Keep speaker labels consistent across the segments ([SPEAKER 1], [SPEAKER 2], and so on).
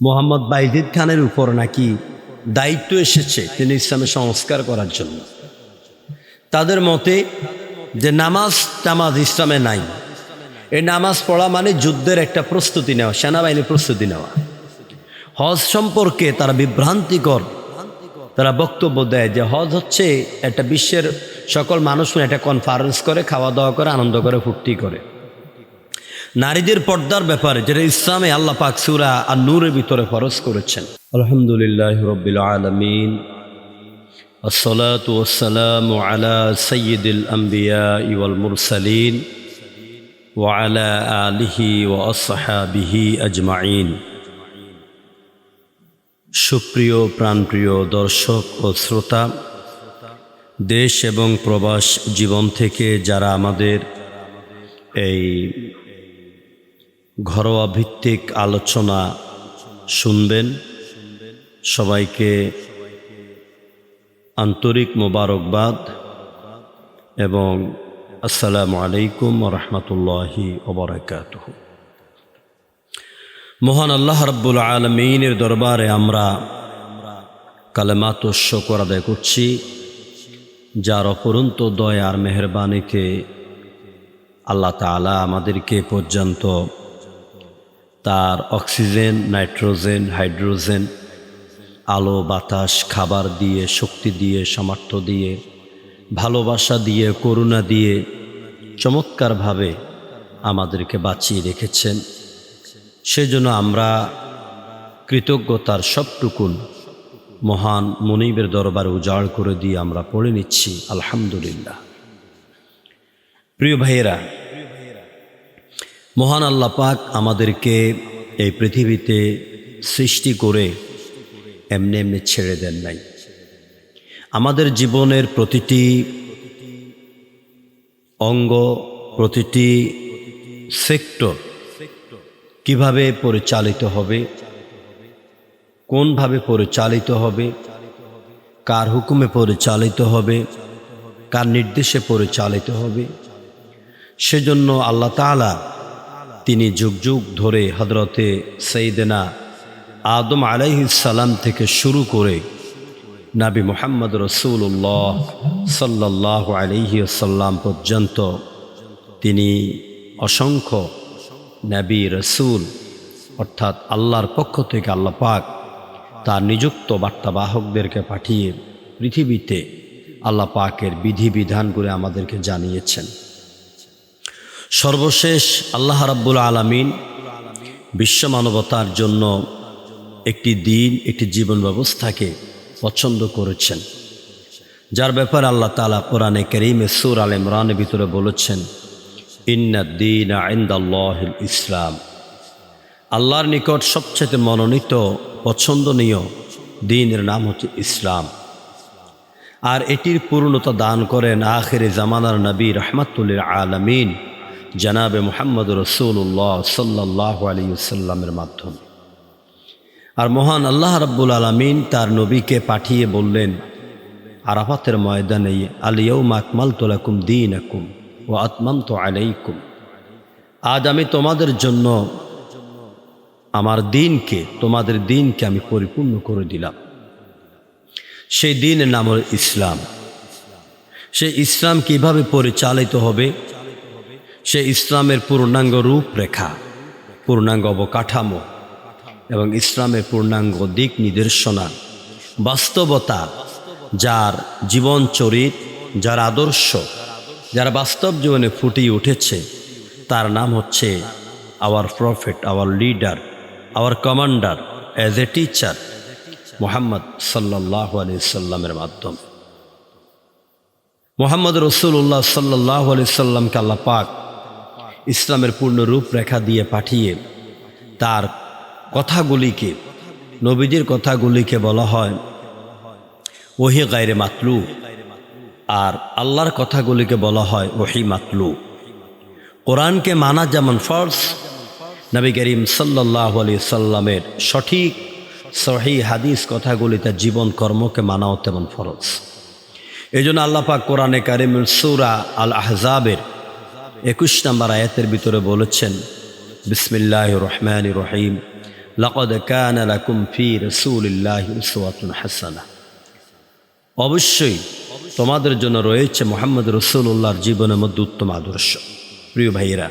[SPEAKER 1] মোহাম্মদ বাইজিদ খানের উপর নাকি দায়িত্ব এসেছে তিনি ইসলামের সংস্কার করার জন্য। তাদের মতে যে নামাজ ইসলামে নাই, এই নামাজ পড়া মানে যুদ্ধের একটা প্রস্তুতি নেওয়া, সেনাবাহিনীর প্রস্তুতি নেওয়া। হজ সম্পর্কে তারা বিভ্রান্তিকর তারা বক্তব্য দেয় যে হজ হচ্ছে একটা বিশ্বের সকল মানুষ একটা কনফারেন্স করে, খাওয়া দাওয়া করে, আনন্দ করে, ফুর্তি করে। নারীদের পর্দার ব্যাপারে যেটা ইসলামে আল্লাহ পাক সূরা আন-নূরের ভিতরে ফরজ করেছেন। আলহামদুলিল্লাহি রাব্বিল আলামিন, আসসালাতু ওয়াসসালামু আলা সাইয়্যিদিল আমবিয়া ওয়াল মুরসালিন ওয়া আলা আলিহি ওয়া আসহাবিহি আজমাইন। সুপ্রিয় প্রাণপ্রিয় দর্শক ও শ্রোতা, দেশ এবং প্রবাস জীবন থেকে যারা আমাদের এই ঘরোয়া ভিত্তিক আলোচনা শুনবেন, সবাইকে আন্তরিক মোবারকবাদ এবং আসসালামু আলাইকুম ওয়া রাহমাতুল্লাহি ওয়া বারাকাতুহু। মহান আল্লাহ রাব্বুল আলামিনের দরবারে আমরা কালেমাত শুকর আদায় করছি, যার অপরন্ত দয়া আর মেহেরবানিতে আল্লাহ তাআলা আমাদেরকে পর্যন্ত তার অক্সিজেন, নাইট্রোজেন, হাইড্রোজেন, আলো, বাতাস, খাবার দিয়ে, শক্তি দিয়ে, সামর্থ্য দিয়ে, ভালোবাসা দিয়ে, করুণা দিয়ে চমৎকারভাবে আমাদেরকে বাঁচিয়ে রেখেছেন। সেজন্য আমরা কৃতজ্ঞতার সবটুকুন মহান মুনিবের দরবারে উজাড় করে দিয়ে আমরা পড়ে নিচ্ছি আলহামদুলিল্লাহ। প্রিয় ভাইয়েরা, মহান আল্লাহ পাক আমাদেরকে এই পৃথিবীতে সৃষ্টি করে এমনি এমনি ছেড়ে দেন নাই। আমাদের জীবনের প্রতিটি অঙ্গ, প্রতিটি সেক্টর কিভাবে পরিচালিত হবে, কোনভাবে পরিচালিত হবে, কার হুকুমে পরিচালিত হবে, কার নির্দেশে পরিচালিত হবে, সেজন্য আল্লাহ তাআলা তিনি যুগ যুগ ধরে হযরতে সাইয়েদেনা আদম আলাইহিস সালাম থেকে শুরু করে নবী মুহাম্মদ রাসূলুল্লাহ সাল্লাল্লাহু আলাইহি ওয়াসাল্লাম পর্যন্ত তিনি অসংখ্য নবী রাসূল অর্থাৎ আল্লাহর পক্ষ থেকে আল্লাহ পাক তার নিযুক্ত বার্তাবাহকদেরকে পাঠিয়ে পৃথিবীতে আল্লাহ পাকের বিধিবিধান করে আমাদেরকে জানিয়েছেন। সর্বশেষ আল্লাহ রাব্বুল আলামিন বিশ্ব মানবতার জন্য একটি দিন, একটি জীবন ব্যবস্থাকে পছন্দ করেছেন, যার ব্যাপারে আল্লাহ তাআলা কোরআনে কারীমে সূরা আল ইমরানের ভিতরে বলেছেন, ইন্নাদ-দীনা ইনদাল্লাহিল ইসলাম। আল্লাহর নিকট সবচেয়ে মনোনীত পছন্দনীয় দ্বীনের নাম হচ্ছে ইসলাম। আর এটির পূর্ণতা দান করেন আখিরে জামানার নবী রাহমাতুল লিল আলামিন জনাবে মুহাম্মদ রাসূলুল্লাহ সাল্লাল্লাহু আলাইহি ওয়াসাল্লামের মাধ্যমে। আর মহান আল্লাহ রাব্বুল আলামিন তার নবীকে পাঠিয়ে বললেন আরাফাতের ময়দানে, আল ইয়াউমা আকমালতু লাকুম দীনাকুম ওয়া আতমামতু আলাইকুম। আজ আমি তোমাদের জন্য আমার দিনকে, তোমাদের দিনকে আমি পরিপূর্ণ করে দিলাম। সেই দিনের নাম হল ইসলাম। সেই ইসলাম কিভাবে পরিচালিত হবে, সেই ইসলামের পূর্ণাঙ্গ রূপরেখা, পূর্ণাঙ্গ অবকাঠামো এবং ইসলামের পূর্ণাঙ্গ দিক নির্দেশনা, বাস্তবতা, যার জীবন চরিত, যার আদর্শ, যারা বাস্তব জীবনে ফুটিয়ে উঠেছে, তার নাম হচ্ছে our prophet, our leader, our commander as a teacher Muhammad সাল্লাল্লাহু আলাইহি সাল্লামের মাধ্যমে। মুহাম্মদ রাসূলুল্লাহ সাল্লাল্লাহু আলাইহি সাল্লামকে আল্লাহ পাক ইসলামের পূর্ণ রূপরেখা দিয়ে পাঠিয়ে তার কথাগুলিকে, নবীজির কথাগুলিকে বলা হয় ওহী গায়রে মাতলু, আর আল্লাহর কথাগুলিকে বলা হয় ওহী মাতলু। কোরআনকে মানা যেমন ফরজ, নবী করিম সাল্লাল্লাহু আলাইহি সাল্লামের সঠিক সহিহ হাদিস কথাগুলি তার জীবন কর্মকে মানাও তেমন ফরজ। এই জন্য আল্লাহ পাক কোরআনে কারিমের সূরা আল আহজাবের 21 নম্বর আয়াতের ভিতরে বলেছেন, বিসমিল্লাহির রহমানির রহিম, লাকাদ কানা লাকুম ফি রাসূলিল্লাহি উসওয়াতুন হাসানাহ, অবশ্যই তোমাদের জন্য রয়েছে মুহাম্মদ রাসূলুল্লাহর জীবনের মধ্যে উত্তম আদর্শ। প্রিয় ভাইয়েরা,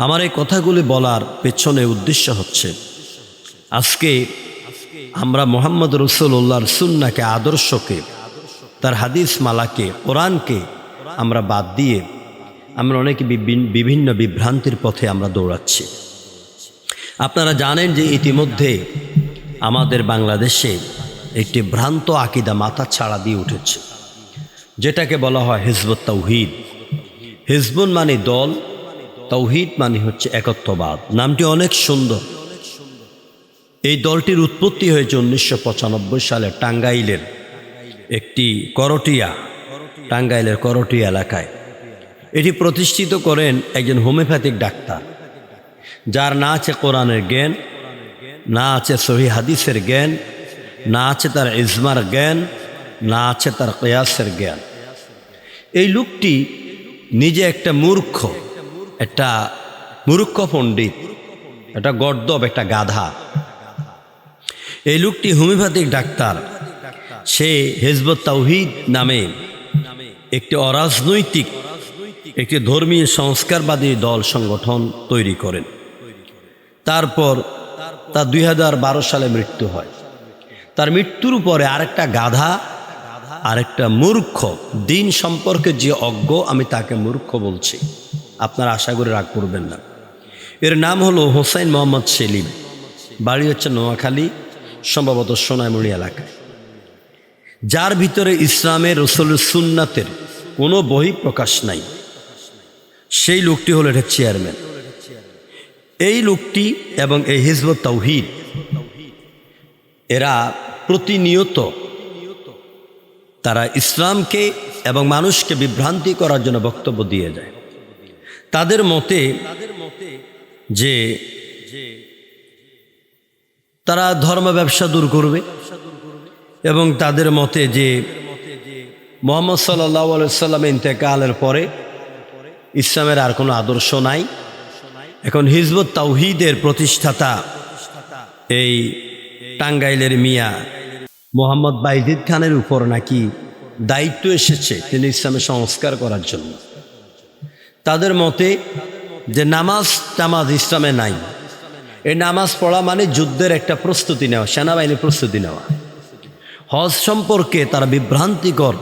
[SPEAKER 1] আমার এই কথাগুলি বলার পেছনে উদ্দেশ্য হচ্ছে, আজকে আমরা মুহাম্মদ রাসূলুল্লাহর সুন্নাহকে, আদর্শকে, তার হাদিস মালাকে, কোরআনকে আমরা বাদ দিয়ে আমরা অনেকে বিভিন্ন বিভ্রান্তির পথে আমরা দৌড়াচ্ছি। আপনারা জানেন যে ইতিমধ্যে আমাদের বাংলাদেশে একটি ভ্রান্ত আকীদা মাথা ছাড়া দিয়ে উঠেছে, যেটাকে বলা হয় হিজবুত তাওহীদ। হিজবুন মানে দল, তাওহীদ মানে হচ্ছে একত্ববাদ। নামটি অনেক সুন্দর। এই দলটির উৎপত্তি হয়েছে 1995 সালে টাঙ্গাইলের একটি টাঙ্গাইলের করটিয়া এলাকায়। এটি প্রতিষ্ঠিত করেন একজন হোমিওপ্যাথিক ডাক্তার, যার না আছে কোরআনের জ্ঞান, না আছে সহিহ হাদিসের জ্ঞান, না আছে তার ইজমার জ্ঞান, না আছে তার কিয়াসের জ্ঞান। এই লোকটি নিজে একটা মূর্খ পণ্ডিত, একটা গর্দব, একটা গাধা। এই লোকটি হোমিওপ্যাথিক ডাক্তার। সে হিজবুত তাওহীদ নামে একটি অরাজনৈতিক, একটি ধর্মীয় সংস্কারবাদী দল সংগঠন তৈরি করেন। তারপর তার 2012 সালে মৃত্যু হয়। তার মৃত্যুর পরে আরেকটা গাধা, আরেকটা মূর্খ, দিন সম্পর্কে যে অজ্ঞ, আমি তাকে মূর্খ বলছি, আপনারা আশা করে রাগ করবেন না। এর নাম হলো হোসাইন মোহাম্মদ সেলিম, বাড়ি হচ্ছে নোয়াখালী, সম্ভবত সোনাইমুড়ি এলাকায়, যার ভিতরে ইসলামের, রাসূলের সুন্নাতের কোনো বই প্রকাশ নাই। সেই লোকটি হলো এটা চেয়ারম্যান। এই লোকটি এবং এই হিজবুত তাওহীদ, এরা প্রতিনিয়ত তারা ইসলামকে এবং মানুষকে বিভ্রান্তি করার জন্য বক্তব্য দিয়ে যায়। তাদের মতে যে তারা ধর্ম ব্যবসা দূর করবে, এবং তাদের মতে যে মুহাম্মদ সাল্লাল্লাহু আলাইহি ওয়াসাল্লামের ইন্তেকালের পরে ইসলামের আর কোনো আদর্শ নাই। এখন হিজবুত তাওহীদের প্রতিষ্ঠাতা এই টাঙ্গাইলের মিয়া মোহাম্মদ বাইজিদ খানের উপর নাকি দায়িত্ব এসেছে তিনি ইসলামের সংস্কার করার জন্য। তাদের মতে যে নামাজ ইসলামে নাই। এই নামাজ পড়া মানে যুদ্ধের একটা প্রস্তুতি নেওয়া, সেনাবাহিনীর প্রস্তুতি নেওয়া। হজ সম্পর্কে তারা বিভ্রান্তিকর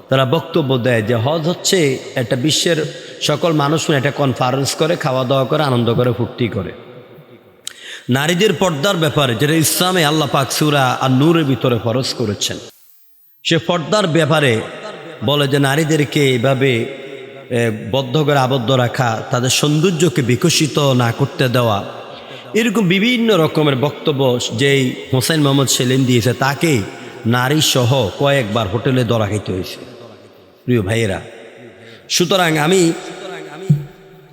[SPEAKER 1] তারা বক্তব্য দেয় যে হজ হচ্ছে একটা বিশ্বের সকল মানুষ একটা কনফারেন্স করে, খাওয়া দাওয়া করে, আনন্দ করে, ফুর্তি করে। নারীদের পর্দার ব্যাপারে, যেটা ইসলামে আল্লাহ পাক সূরা আন-নূরের ভিতরে ফরজ করেছেন, সে পর্দার ব্যাপারে বলে যে নারীদেরকে এইভাবে বদ্ধ করে আবদ্ধ রাখা, তাদের সৌন্দর্যকে বিকশিত না করতে দেওয়া, এরকম বিভিন্ন রকমের বক্তব্য যেই হোসাইন মোহাম্মদ সেলিম দিয়েছে, তাকে নারী সহ কয়েকবার হোটেলে ধরা খাইতে হয়েছে। প্রিয় ভাইয়েরা, সুতরাং আমি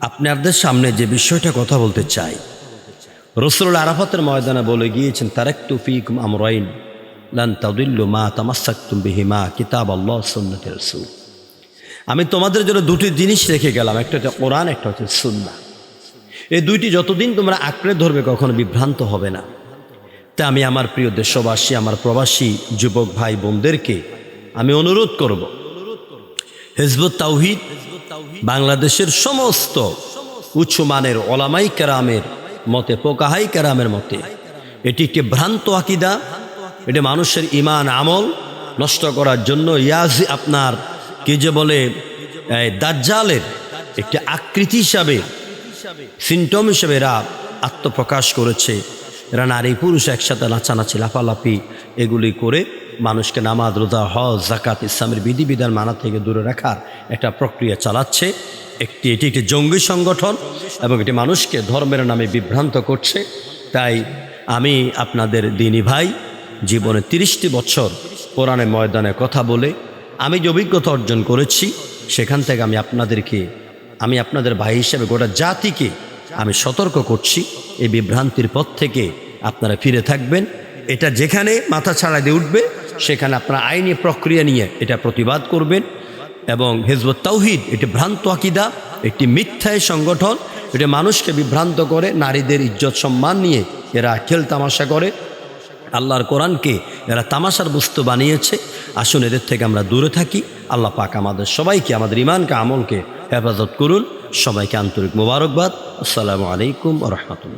[SPEAKER 1] আপনাদের সামনে যে বিষয়টা কথা বলতে চাই, রাসূল আরাফাতের ময়দানে বলে গিয়েছেন, তারাকতু ফীকুম আমরাইন লান তাদিল্লু মা তামাসসাকতুম বিহিমা কিতাবাল্লাহ সুন্নাতুর রাসূল। আমি তোমাদের জন্য দুটি জিনিস রেখে গেলাম, একটা হচ্ছে কোরআন, একটা হচ্ছে সুন্নাহ। এই দুইটি যতদিন তোমরা আঁকড়ে ধরবে কখনো বিভ্রান্ত হবে না। তা আমি আমার প্রিয় দেশবাসী, আমার প্রবাসী যুবক ভাই বোনদেরকে আমি অনুরোধ করব, হিজবুত তাওহীদ বাংলাদেশের সমস্ত উচ্চ মানের ওলামাই কেরামের মতে, ফোকাহাই কেরামের মতে এটি একটি ভ্রান্ত আকীদা। এটি মানুষের ঈমান আমল নষ্ট করার জন্য আপনার কি যে বলে দাজ্জালের একটি আকৃতি হিসাবে, সিমটম হিসেবে এরা আত্মপ্রকাশ করেছে। এরা নারী পুরুষ একসাথে নাচানাচি, লাফালাফি এগুলি করে মানুষকে নামাজ, রোজা, হজ, যাকাত, ইসলামের বিধিবিধান মানা থেকে দূরে রাখার একটা প্রক্রিয়া চালাচ্ছে। এটি একটি জঙ্গি সংগঠন এবং এটি মানুষকে ধর্মের নামে বিভ্রান্ত করছে। তাই আমি আপনাদের দিনী ভাই, জীবনে 30টি বছর কোরআনের ময়দানে কথা বলে আমি যে অভিজ্ঞতা অর্জন করেছি, সেখান থেকে আমি আপনাদের ভাই হিসেবে গোটা জাতিকে আমি সতর্ক করছি, এই বিভ্রান্তির পথ থেকে আপনারা ফিরে থাকবেন। এটা যেখানে মাথা ছাড়া দিয়ে উঠবে সেখানে আপনারা আইনি প্রক্রিয়া নিয়ে এটা প্রতিবাদ করবেন। এবং হিজবুত তাওহীদ এটি ভ্রান্ত আকীদা, একটি মিথ্যায় সংগঠন, এটা মানুষকে বিভ্রান্ত করে, নারীদের ইজ্জত সম্মান নিয়ে এরা খেল তামাশা করে, আল্লাহর কোরআনকে এরা তামাশার বস্তু বানিয়েছে। আসুন এদের থেকে আমরা দূরে থাকি। আল্লাহ পাক আমাদের সবাইকে, আমাদের ইমানকে, আমলকে হেফাজত করুন। সবাইকে আন্তরিক মোবারকবাদ। আসসালামু আলাইকুম ওয়া রাহমাতুল্লাহ।